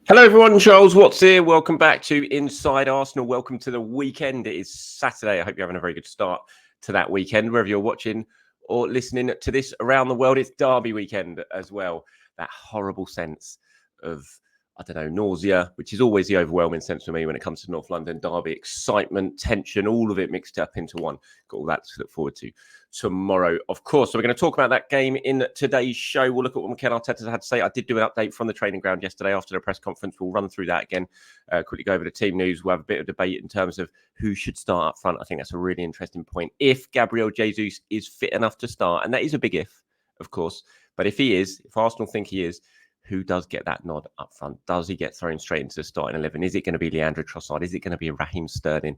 Hello everyone, Charles Watts here. Welcome back to Inside Arsenal. Welcome to the weekend. It is Saturday. I hope you're having a very good start to that weekend. Wherever you're watching or listening to this around the world, it's Derby weekend as well. That horrible sense of, nausea, which is always the overwhelming sense for me when it comes to North London Derby. Excitement, tension, all of it mixed up into one. Got all that to look forward to tomorrow, of course. So we're going to talk about that game in today's show. We'll look at what Mikel Arteta had to say. I did do an update from the training ground yesterday after the press conference. We'll run through that again, quickly go over the team news. We'll have a bit of debate in terms of who should start up front. I think that's a really interesting point. If Gabriel Jesus is fit enough to start, and that is a big if, of course, but if he is, if Arsenal think he is, who does get that nod up front? Does he get thrown straight into the starting 11? Is it going to be Leandro Trossard? Is it going to be Raheem Sterling?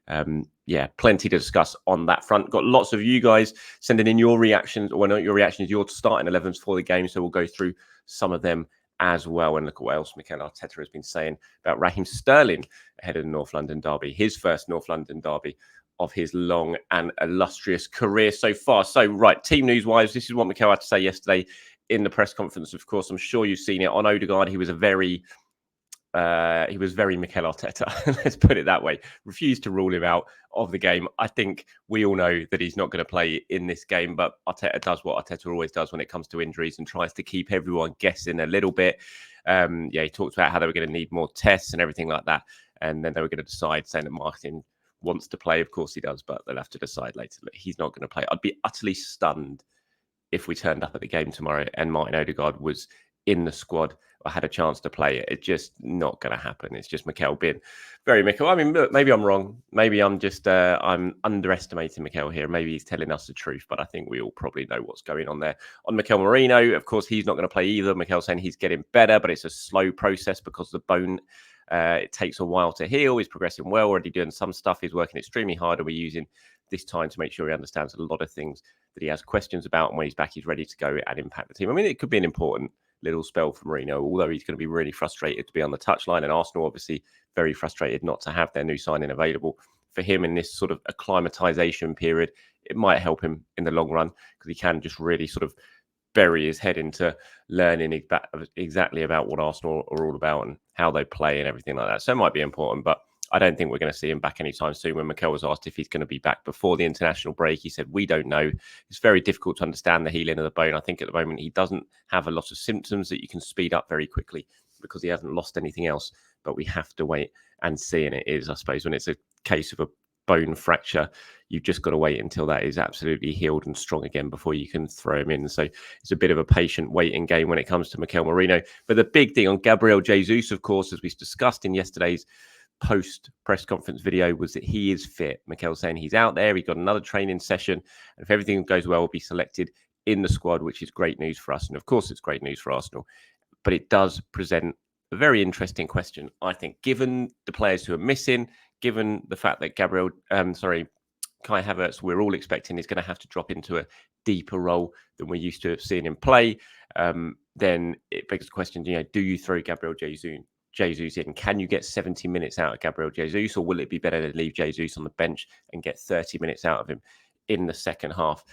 Plenty to discuss on that front. Got lots of you guys sending in your reactions, or not your reactions, your starting 11s for the game. So we'll go through some of them as well. And look at what else Mikel Arteta has been saying about Raheem Sterling ahead of the North London Derby, his first North London Derby of his long and illustrious career so far. So, right, team news-wise, this is what Mikel had to say yesterday in the press conference. Of course, I'm sure you've seen it. On Odegaard, he was very Mikel Arteta. Let's put it that way. Refused to rule him out of the game. I think we all know that he's not going to play in this game, but Arteta does what Arteta always does when it comes to injuries and tries to keep everyone guessing a little bit. He talked about how they were going to need more tests and everything like that. And then they were going to decide, saying that Martin wants to play. Of course he does, but they'll have to decide later that he's not going to play. I'd be utterly stunned if we turned up at the game tomorrow and Martin Odegaard was in the squad or had a chance to play it. It's just not going to happen. It's just Mikel being very Mikel. I mean, look, maybe I'm wrong. Maybe I'm just I'm underestimating Mikel here. Maybe he's telling us the truth, but I think we all probably know what's going on there. On Mikel Merino, of course, he's not going to play either. Mikel's saying he's getting better, but it's a slow process because the bone, it takes a while to heal. He's progressing well, already doing some stuff. He's working extremely hard, and we're using this time to make sure he understands a lot of things that he has questions about, and when he's back, he's ready to go and impact the team. I mean, it could be an important little spell for Marino, although he's going to be really frustrated to be on the touchline, and Arsenal obviously very frustrated not to have their new signing available for him in this sort of acclimatization period. It might help him in the long run because he can just really sort of bury his head into learning exactly about what Arsenal are all about and how they play and everything like that. So it might be important, but I don't think we're going to see him back anytime soon. When Mikel was asked if he's going to be back before the international break, he said, we don't know. It's very difficult to understand the healing of the bone. I think at the moment he doesn't have a lot of symptoms that you can speed up very quickly because he hasn't lost anything else. But we have to wait and see. And it is, I suppose, when it's a case of a bone fracture, you've just got to wait until that is absolutely healed and strong again before you can throw him in. So it's a bit of a patient waiting game when it comes to Mikel Merino. But the big thing on Gabriel Jesus, of course, as we discussed in yesterday's post press conference video, was that he is fit. Mikel saying he's out there. He got another training session, and if everything goes well, will be selected in the squad, which is great news for us. And of course, it's great news for Arsenal. But it does present a very interesting question, I think, given the players who are missing, given the fact that Kai Havertz, we're all expecting is going to have to drop into a deeper role than we're used to seeing him play. Then it begs the question, do you throw Gabriel Jesus in? Can you get 70 minutes out of Gabriel Jesus, or will it be better to leave Jesus on the bench and get 30 minutes out of him in the second half?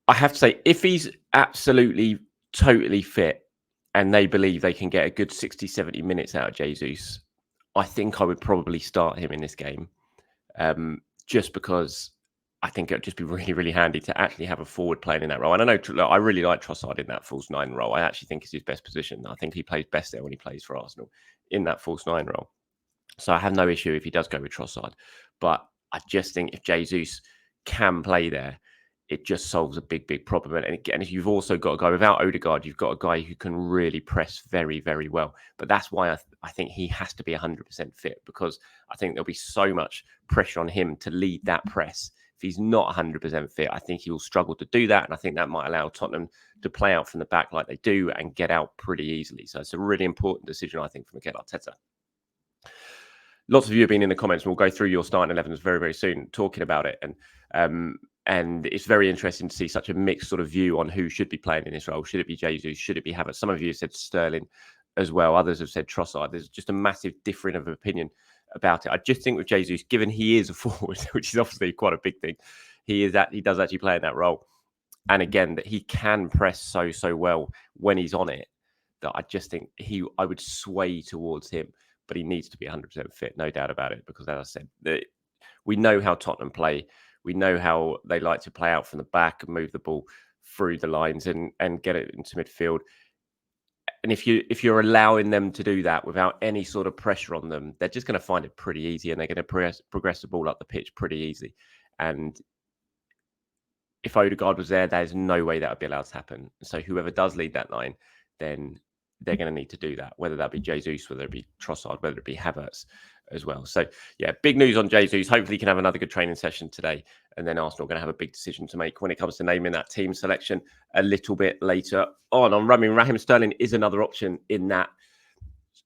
I have to say, if he's absolutely, totally fit and they believe they can get a good 60, 70 minutes out of Jesus, I think I would probably start him in this game, just because I think it would just be really, really handy to actually have a forward playing in that role. And I know I really like Trossard in that false nine role. I actually think it's his best position. I think he plays best there when he plays for Arsenal in that false nine role. So I have no issue if he does go with Trossard. But I just think if Jesus can play there, it just solves a big, big problem. And if you've also got a guy without Odegaard, you've got a guy who can really press very, very well. But that's why I think he has to be 100% fit, because I think there'll be so much pressure on him to lead that press. If he's not 100% fit, I think he will struggle to do that. And I think that might allow Tottenham to play out from the back like they do and get out pretty easily. So it's a really important decision, I think, for Mikel Arteta. Lots of you have been in the comments, and we'll go through your starting 11s very, very soon, talking about it. And it's very interesting to see such a mixed sort of view on who should be playing in this role. Should it be Jesus? Should it be Havertz? Some of you have said Sterling as well. Others have said Trossard. There's just a massive difference of opinion about it. I just think with Jesus, given he is a forward, which is obviously quite a big thing, he does actually play in that role. And again, that he can press so well when he's on it, that I just think I would sway towards him, but he needs to be 100% fit, no doubt about it. Because as I said, we know how Tottenham play. We know how they like to play out from the back and move the ball through the lines and get it into midfield. And if you're allowing them to do that without any sort of pressure on them, they're just going to find it pretty easy, and they're going to progress the ball up the pitch pretty easy. And if Odegaard was there, there's no way that would be allowed to happen. So whoever does lead that line, then they're going to need to do that, whether that be Jesus, whether it be Trossard, whether it be Havertz as well. So yeah, big news on Jesus. Hopefully he can have another good training session today. And then Arsenal are going to have a big decision to make when it comes to naming that team selection a little bit later on. Raheem Sterling is another option in that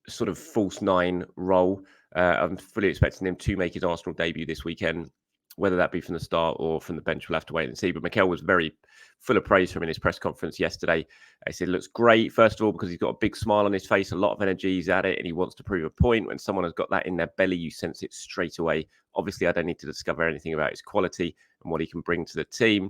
sort of false nine role. I'm fully expecting him to make his Arsenal debut this weekend. Whether that be from the start or from the bench, we'll have to wait and see. But Mikel was very full of praise for him in his press conference yesterday. He said it looks great, first of all, because he's got a big smile on his face, a lot of energy, he's at it, and he wants to prove a point. When someone has got that in their belly, you sense it straight away. Obviously, I don't need to discover anything about his quality and what he can bring to the team.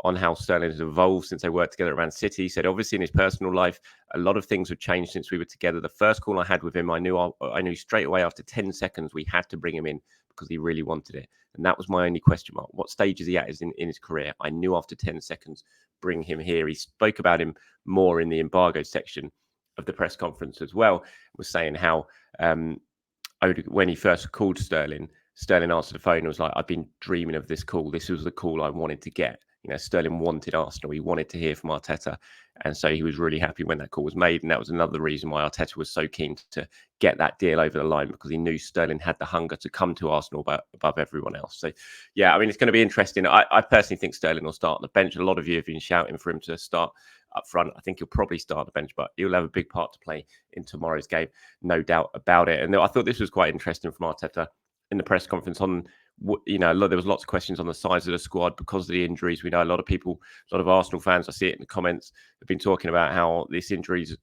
On how Sterling has evolved since they worked together at Man City. He said, obviously, in his personal life, a lot of things have changed since we were together. The first call I had with him, I knew straight away after 10 seconds we had to bring him in because he really wanted it. And that was my only question mark. What stage is he at in his career? I knew after 10 seconds, bring him here. He spoke about him more in the embargo section of the press conference as well. Was saying how when he first called Sterling answered the phone and was like, I've been dreaming of this call. This was the call I wanted to get. Sterling wanted Arsenal. He wanted to hear from Arteta. And so he was really happy when that call was made. And that was another reason why Arteta was so keen to get that deal over the line, because he knew Sterling had the hunger to come to Arsenal above everyone else. So, yeah, I mean, it's going to be interesting. I personally think Sterling will start on the bench. A lot of you have been shouting for him to start up front. I think he'll probably start on the bench, but he'll have a big part to play in tomorrow's game, no doubt about it. And I thought this was quite interesting from Arteta in the press conference on, there was lots of questions on the size of the squad because of the injuries. We know a lot of Arsenal fans, I see it in the comments, have been talking about how this injuries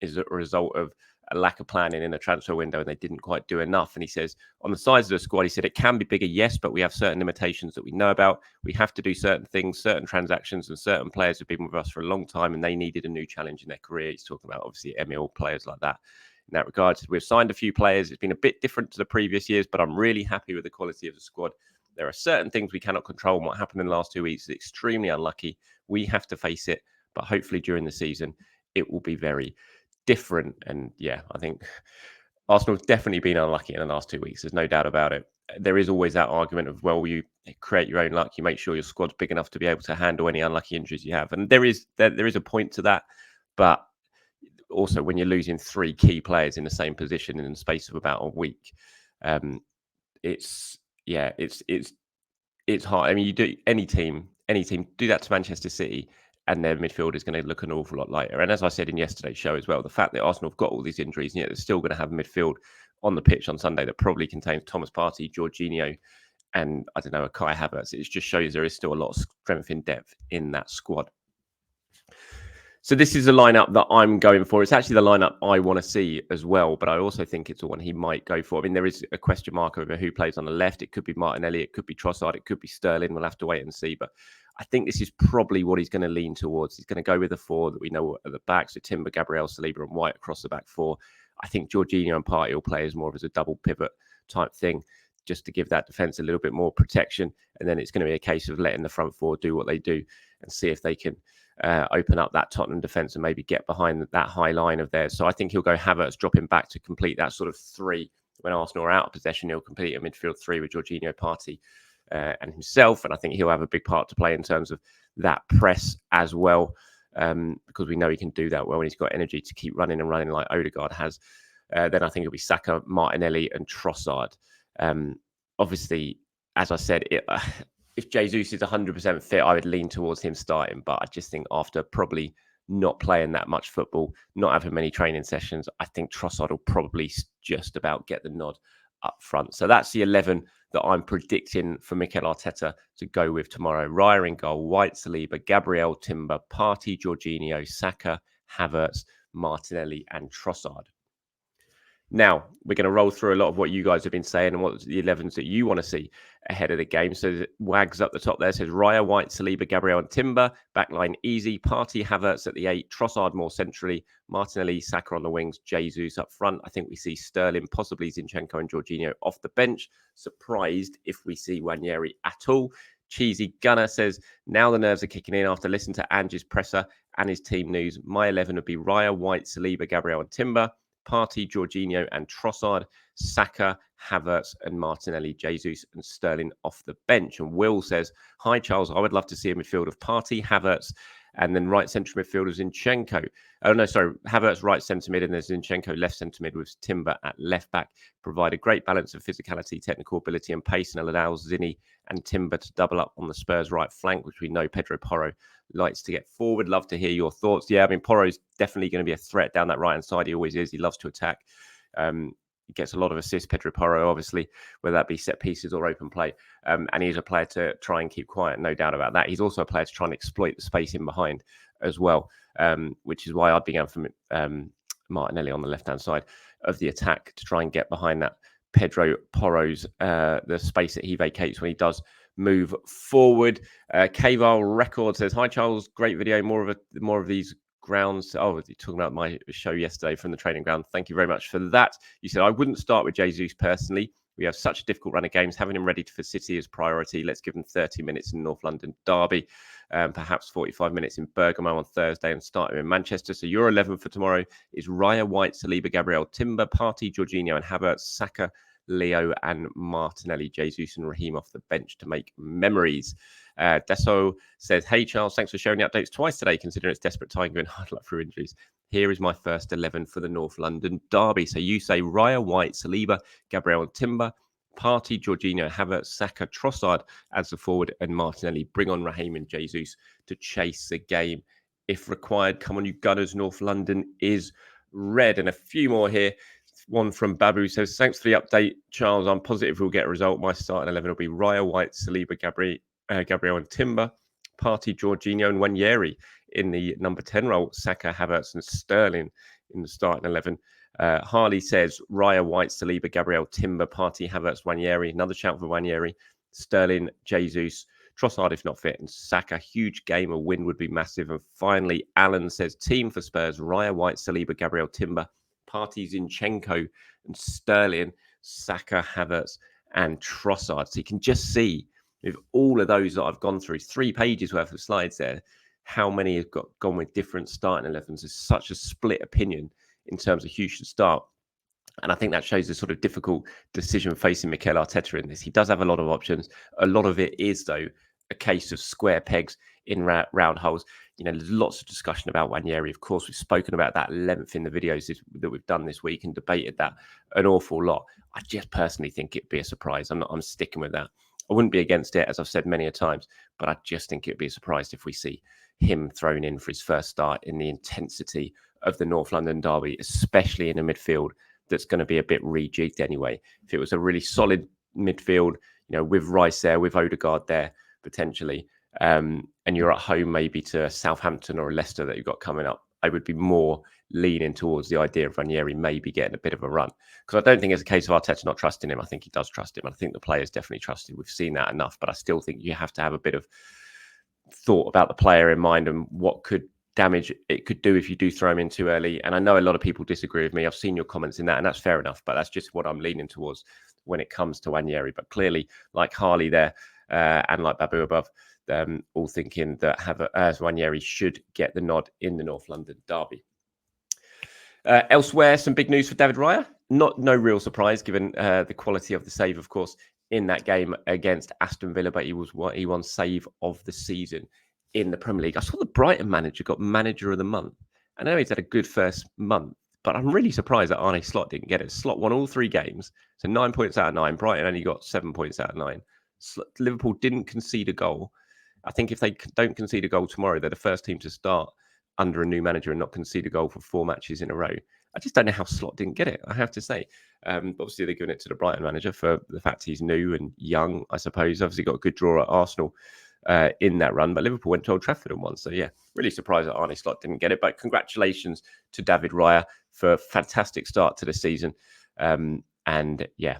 is a result of a lack of planning in the transfer window, and they didn't quite do enough. And he says, on the size of the squad, he said, it can be bigger, yes, but we have certain limitations that we know about. We have to do certain things, certain transactions, and certain players have been with us for a long time, and they needed a new challenge in their career. He's talking about, obviously, Emil, players like that. In that regard, we've signed a few players. It's been a bit different to the previous years, but I'm really happy with the quality of the squad. There are certain things we cannot control, and what happened in the last 2 weeks is extremely unlucky. We have to face it, but hopefully during the season, it will be very different. And yeah, I think Arsenal's definitely been unlucky in the last 2 weeks. There's no doubt about it. There is always that argument of, well, you create your own luck. You make sure your squad's big enough to be able to handle any unlucky injuries you have. And there is a point to that, but also when you're losing 3 key players in the same position in the space of about a week, it's hard. I mean, you do any team do that to Manchester City, and their midfield is going to look an awful lot lighter. And as I said in yesterday's show as well, the fact that Arsenal have got all these injuries, and yet they're still going to have a midfield on the pitch on Sunday that probably contains Thomas Partey, Jorginho, and I don't know, a Kai Havertz. It just shows there is still a lot of strength in depth in that squad. So this is a lineup that I'm going for. It's actually the lineup I want to see as well, but I also think it's the one he might go for. I mean, there is a question mark over who plays on the left. It could be Martinelli, it could be Trossard, it could be Sterling. We'll have to wait and see. But I think this is probably what he's going to lean towards. He's going to go with the 4 that we know at the back. So Timber, Gabriel, Saliba and White across the back 4. I think Jorginho and Partey will play as more of as a double pivot type thing, just to give that defence a little bit more protection. And then it's going to be a case of letting the front 4 do what they do and see if they can open up that Tottenham defence and maybe get behind that high line of theirs. So I think he'll go Havertz, dropping back to complete that sort of 3. When Arsenal are out of possession, he'll complete a midfield 3 with Jorginho, Partey and himself. And I think he'll have a big part to play in terms of that press as well, because we know he can do that well when he's got energy to keep running like Odegaard has. Then I think it'll be Saka, Martinelli and Trossard. Obviously, as I said, if Jesus is 100% fit, I would lean towards him starting. But I just think after probably not playing that much football, not having many training sessions, I think Trossard will probably just about get the nod up front. So that's the 11 that I'm predicting for Mikel Arteta to go with tomorrow. Raya in goal, White, Saliba, Gabriel, Timber, Partey, Jorginho, Saka, Havertz, Martinelli and Trossard. Now, we're going to roll through a lot of what you guys have been saying and what the 11s that you want to see ahead of the game. So Wags up the top there says Raya, White, Saliba, Gabriel and Timber. Backline easy. Partey, Havertz at the 8. Trossard more centrally. Martinelli, Saka on the wings. Jesus up front. I think we see Sterling, possibly Zinchenko and Jorginho off the bench. Surprised if we see Nwaneri at all. Cheesy Gunner says, now the nerves are kicking in after listening to Ange's presser and his team news. My 11 would be Raya, White, Saliba, Gabriel and Timber. Partey, Jorginho and Trossard, Saka, Havertz and Martinelli, Jesus and Sterling off the bench. And Will says, hi, Charles, I would love to see a midfield of Partey, Havertz, and then right central midfield of Zinchenko. Oh, no, sorry, Havertz right centre mid and there's Zinchenko left centre mid with Timber at left back. Provide a great balance of physicality, technical ability and pace and allows Zinni and Timber to double up on the Spurs right flank, which we know Pedro Porro likes to get forward. Love to hear your thoughts. Yeah, I mean, Porro's definitely going to be a threat down that right-hand side. He always is. He loves to attack. He gets a lot of assists, Pedro Porro, obviously, whether that be set pieces or open play. And he's a player to try and keep quiet, no doubt about that. He's also a player to try and exploit the space in behind as well, which is why I'd be going for Martinelli on the left-hand side of the attack to try and get behind that Pedro Porro's, the space that he vacates when he does move forward. Kaval Record says, hi, Charles, great video. More of these grounds. Oh, you're talking about my show yesterday from the training ground. Thank you very much for that. You said, I wouldn't start with Jesus personally. We have such a difficult run of games. Having him ready for City is priority. Let's give him 30 minutes in North London Derby, perhaps 45 minutes in Bergamo on Thursday and start him in Manchester. So your 11 for tomorrow is Raya, White, Saliba, Gabriel, Timber, Partey, Jorginho and Havertz, Saka, Leo and Martinelli, Jesus and Raheem off the bench to make memories. Deso says, hey, Charles, thanks for sharing the updates twice today, considering it's desperate time going hard luck through injuries. Here is my first 11 for the North London Derby. So you say Raya, White, Saliba, Gabriel and Timber, Partey, Jorginho, Havertz, Saka, Trossard as the forward and Martinelli. Bring on Raheem and Jesus to chase the game if required. Come on, you Gunners. North London is red. And a few more here. One from Babu says, thanks for the update, Charles. I'm positive we'll get a result. My starting 11 will be Raya, White, Saliba, Gabriel and Timber, Partey, Jorginho and Nwaneri in the number 10 role, Saka, Havertz and Sterling in the starting 11. Harley says, Raya, White, Saliba, Gabriel, Timber, Partey, Havertz, Nwaneri. Another shout for Nwaneri. Sterling, Jesus, Trossard if not fit, and Saka. Huge game. A win would be massive. And finally, Alan says, team for Spurs, Raya, White, Saliba, Gabriel, Timber, Partey, Zinchenko and Sterling, Saka, Havertz and Trossard. So you can just see with all of those that I've gone through, 3 pages worth of slides there, how many have gone with different starting 11s. There's such a split opinion in terms of who should start. And I think that shows the sort of difficult decision facing Mikel Arteta in this. He does have a lot of options. A lot of it is, though, a case of square pegs in round holes. You know, there's lots of discussion about Nwaneri. Of course, we've spoken about that length in the videos that we've done this week and debated that an awful lot. I just personally think it'd be a surprise. I'm sticking with that. I wouldn't be against it, as I've said many a times, but I just think it'd be a surprise if we see him thrown in for his first start in the intensity of the North London Derby, especially in a midfield that's going to be a bit rejigged anyway. If it was a really solid midfield, you know, with Rice there, with Odegaard there, potentially, and you're at home maybe to Southampton or Leicester that you've got coming up, I would be more leaning towards the idea of Ranieri maybe getting a bit of a run. Because I don't think it's a case of Arteta not trusting him. I think he does trust him. I think the players definitely trust him. We've seen that enough, but I still think you have to have a bit of thought about the player in mind and what could damage it could do if you do throw him in too early. And I know a lot of people disagree with me. I've seen your comments in that, and that's fair enough, but that's just what I'm leaning towards when it comes to Nwaneri. But clearly, like Harley there and like Babu above, all thinking that Nwaneri should get the nod in the North London Derby. Elsewhere, some big news for David Raya. No real surprise given the quality of the save, of course, in that game against Aston Villa, but he won save of the season in the Premier League. I saw the Brighton manager got manager of the month. I know he's had a good first month, but I'm really surprised that Arne Slot didn't get it. Slot won all 3 games, so 9 points out of 9. Brighton only got 7 points out of 9. Liverpool didn't concede a goal. I think if they don't concede a goal tomorrow, they're the first team to start under a new manager and not concede a goal for 4 matches in a row. I just don't know how Slot didn't get it, I have to say. Obviously, they're giving it to the Brighton manager for the fact he's new and young, I suppose. Obviously, got a good draw at Arsenal in that run, but Liverpool went to Old Trafford and won. So, yeah, really surprised that Arne Slot didn't get it. But congratulations to David Raya for a fantastic start to the season. And yeah,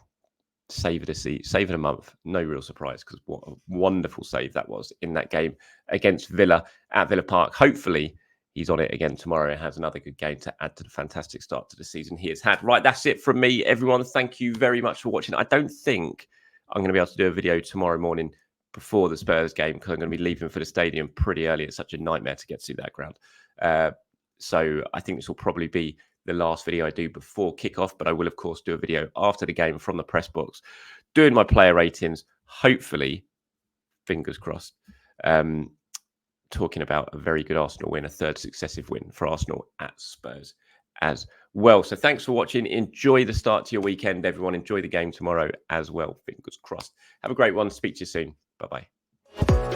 save it a month. No real surprise, because what a wonderful save that was in that game against Villa at Villa Park. Hopefully he's on it again tomorrow and has another good game to add to the fantastic start to the season he has had. Right, that's it from me, everyone. Thank you very much for watching. I don't think I'm going to be able to do a video tomorrow morning before the Spurs game, because I'm going to be leaving for the stadium pretty early. It's such a nightmare to get to that ground. So I think this will probably be the last video I do before kickoff, but I will, of course, do a video after the game from the press box, doing my player ratings, hopefully, fingers crossed, talking about a very good Arsenal win, a third successive win for Arsenal at Spurs as well. So thanks for watching. Enjoy the start to your weekend, everyone. Enjoy the game tomorrow as well. Fingers crossed. Have a great one. Speak to you soon. Bye-bye.